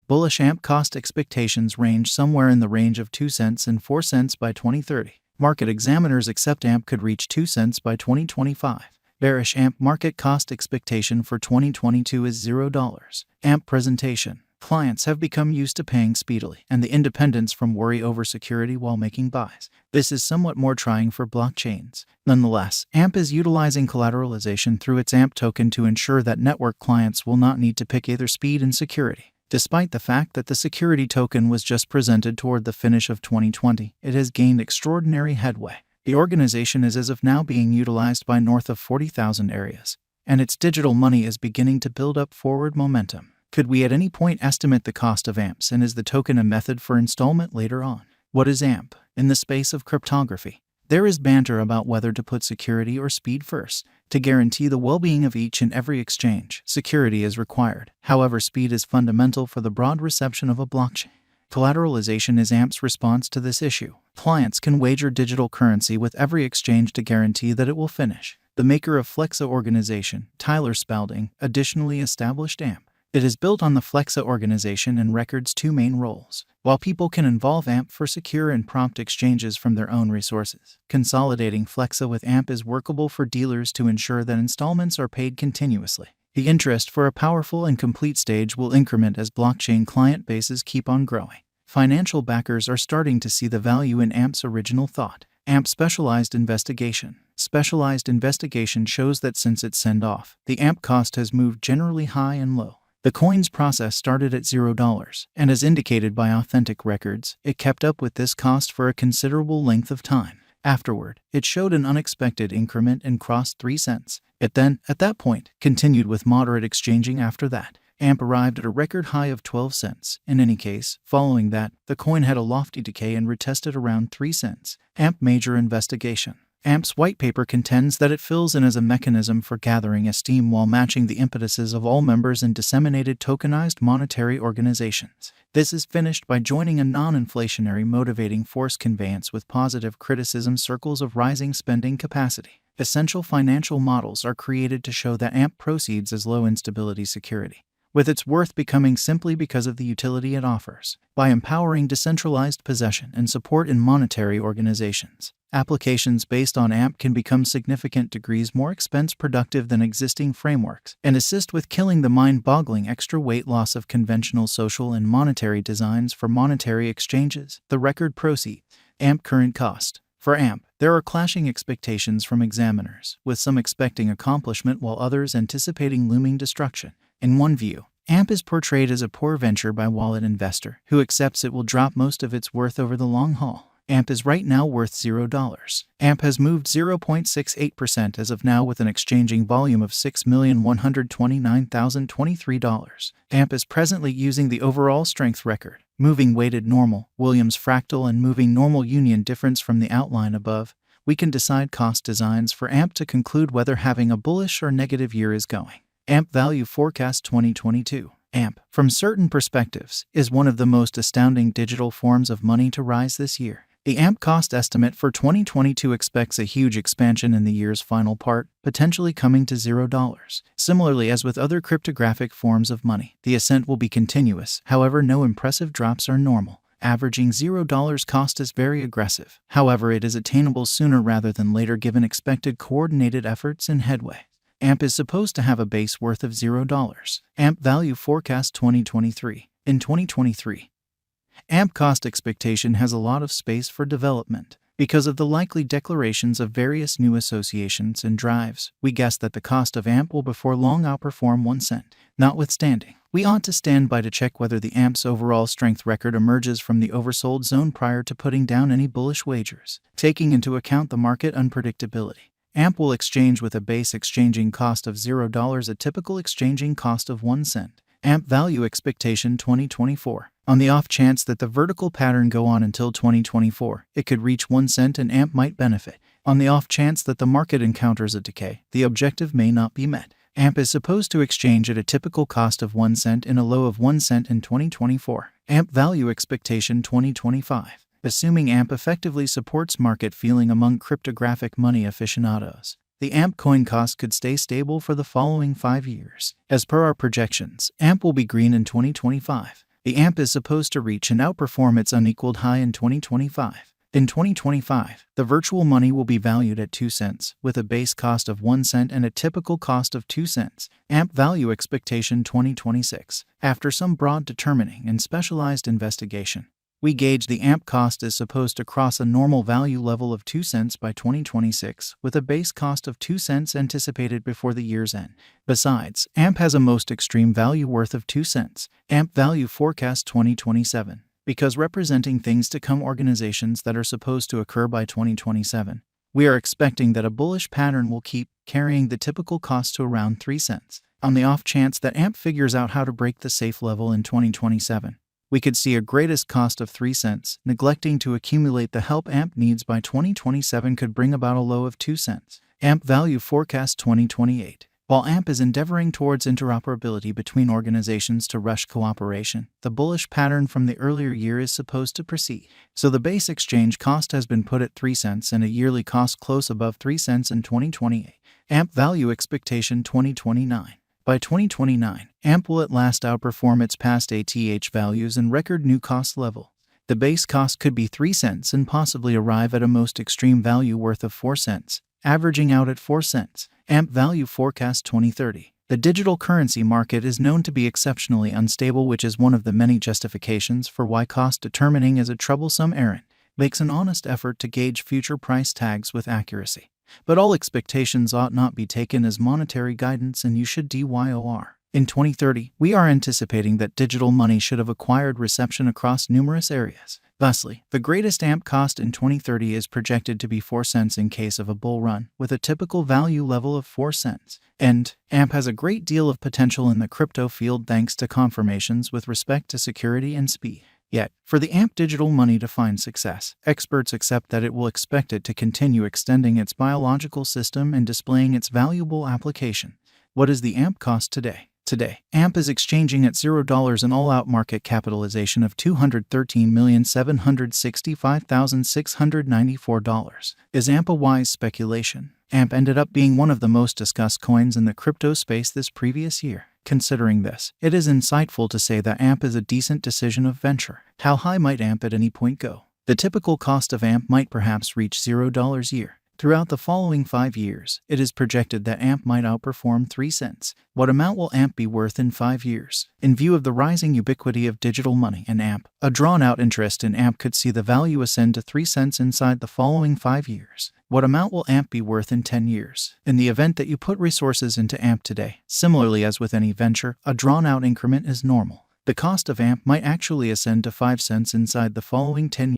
Bullish AMP cost expectations range somewhere in the range of 2 cents and 4 cents by 2030. Market examiners accept AMP could reach 2 cents by 2025. Bearish AMP market cost expectation for 2022 is $0. AMP presentation. Clients have become used to paying speedily and the independence from worry over security while making buys. This is somewhat more trying for blockchains. Nonetheless, AMP is utilizing collateralization through its AMP token to ensure that network clients will not need to pick either speed and security. Despite the fact that the security token was just presented toward the finish of 2020, it has gained extraordinary headway. The organization is as of now being utilized by north of 40,000 areas, and its digital money is beginning to build up forward momentum. Could we at any point estimate the cost of AMPs, and is the token a method for installment later on? What is AMP? In the space of cryptography, there is banter about whether to put security or speed first. To guarantee the well-being of each and every exchange, security is required. However, speed is fundamental for the broad reception of a blockchain. Collateralization is AMP's response to this issue. Clients can wager digital currency with every exchange to guarantee that it will finish. The maker of Flexa organization, Tyler Spalding, additionally established AMP. It is built on the Flexa organization and records two main roles. While people can involve AMP for secure and prompt exchanges from their own resources, consolidating Flexa with AMP is workable for dealers to ensure that installments are paid continuously. The interest for a powerful and complete stage will increment as blockchain client bases keep on growing. Financial backers are starting to see the value in AMP's original thought. AMP Specialized Investigation. Specialized investigation shows that since its send-off, the AMP cost has moved generally high and low. The coin's process started at $0, and as indicated by authentic records, it kept up with this cost for a considerable length of time. Afterward, it showed an unexpected increment and crossed 3 cents. It then, at that point, continued with moderate exchanging after that. AMP arrived at a record high of 12 cents. In any case, following that, the coin had a lofty decay and retested around 3 cents. AMP Major Investigation. AMP's white paper contends that it fills in as a mechanism for gathering esteem while matching the impetuses of all members in disseminated tokenized monetary organizations. This is finished by joining a non-inflationary motivating force conveyance with positive criticism circles of rising spending capacity. Essential financial models are created to show that AMP proceeds as low instability security, with its worth becoming simply because of the utility it offers. By empowering decentralized possession and support in monetary organizations, applications based on AMP can become significant degrees more expense productive than existing frameworks and assist with killing the mind-boggling extra weight loss of conventional social and monetary designs for monetary exchanges. The record proceed. AMP current cost. For AMP, there are clashing expectations from examiners, with some expecting accomplishment while others anticipating looming destruction. In one view, AMP is portrayed as a poor venture by wallet investor who accepts it will drop most of its worth over the long haul. AMP is right now worth $0. AMP has moved 0.68% as of now with an exchanging volume of $6,129,023. AMP is presently using the overall strength record, moving weighted normal, Williams fractal and moving normal union difference from the outline above. We can decide cost designs for AMP to conclude whether having a bullish or negative year is going. AMP Value Forecast 2022. AMP, from certain perspectives, is one of the most astounding digital forms of money to rise this year. The AMP cost estimate for 2022 expects a huge expansion in the year's final part, potentially coming to $0. Similarly, as with other cryptographic forms of money, the ascent will be continuous. However, no impressive drops are normal. Averaging $0 cost is very aggressive. However, it is attainable sooner rather than later given expected coordinated efforts and headway. AMP is supposed to have a base worth of $0. AMP Value Forecast 2023. In 2023, AMP cost expectation has a lot of space for development. Because of the likely declarations of various new associations and drives, we guess that the cost of AMP will before long outperform 1 cent. Notwithstanding, we ought to stand by to check whether the AMP's overall strength record emerges from the oversold zone prior to putting down any bullish wagers. Taking into account the market unpredictability, AMP will exchange with a base exchanging cost of $0, a typical exchanging cost of 1 cent. AMP Value Expectation 2024. On the off chance that the vertical pattern go on until 2024, it could reach 1 cent and AMP might benefit. On the off chance that the market encounters a decay, the objective may not be met. AMP is supposed to exchange at a typical cost of 1 cent in a low of 1 cent in 2024. AMP Value Expectation 2025. Assuming AMP effectively supports market feeling among cryptographic money aficionados, the AMP coin cost could stay stable for the following 5 years. As per our projections, AMP will be green in 2025. The AMP is supposed to reach and outperform its unequaled high in 2025. In 2025, the virtual money will be valued at 2 cents, with a base cost of 1 cent and a typical cost of 2 cents. AMP value expectation 2026. After some broad determining and specialized investigation, we gauge the AMP cost is supposed to cross a normal value level of 2 cents by 2026, with a base cost of 2 cents anticipated before the year's end. Besides, AMP has a most extreme value worth of 2 cents. AMP value forecast 2027. Because representing things to come organizations that are supposed to occur by 2027, we are expecting that a bullish pattern will keep carrying the typical cost to around 3 cents. On the off chance that AMP figures out how to break the safe level in 2027, we could see a greatest cost of 3 cents. Neglecting to accumulate the help AMP needs by 2027 could bring about a low of 2 cents. AMP value forecast 2028. While AMP is endeavoring towards interoperability between organizations to rush cooperation, the bullish pattern from the earlier year is supposed to proceed. So the base exchange cost has been put at 3 cents and a yearly cost close above 3 cents in 2028. AMP value expectation 2029. By 2029, AMP will at last outperform its past ATH values and record new cost level. The base cost could be 3 cents and possibly arrive at a most extreme value worth of 4 cents, averaging out at 4 cents. AMP value forecast 2030. The digital currency market is known to be exceptionally unstable, which is one of the many justifications for why cost determining is a troublesome errand. Makes an honest effort to gauge future price tags with accuracy. But all expectations ought not be taken as monetary guidance, and you should DYOR. In 2030, we are anticipating that digital money should have acquired reception across numerous areas. Thusly, the greatest AMP cost in 2030 is projected to be 4 cents in case of a bull run, with a typical value level of 4 cents. And AMP has a great deal of potential in the crypto field thanks to confirmations with respect to security and speed. Yet, for the AMP digital money to find success, experts accept that it will expect it to continue extending its biological system and displaying its valuable application. What is the AMP cost today? Today, AMP is exchanging at $0 an all-out market capitalization of $213,765,694. Is AMP a wise speculation? AMP ended up being one of the most discussed coins in the crypto space this previous year. Considering this, it is insightful to say that AMP is a decent decision of venture. How high might AMP at any point go? The typical cost of AMP might perhaps reach $0 a year. Throughout the following 5 years, it is projected that AMP might outperform 3 cents. What amount will AMP be worth in 5 years? In view of the rising ubiquity of digital money and AMP, a drawn-out interest in AMP could see the value ascend to 3 cents inside the following 5 years. What amount will AMP be worth in 10 years? In the event that you put resources into AMP today, similarly as with any venture, a drawn-out increment is normal. The cost of AMP might actually ascend to 5 cents inside the following 10 years.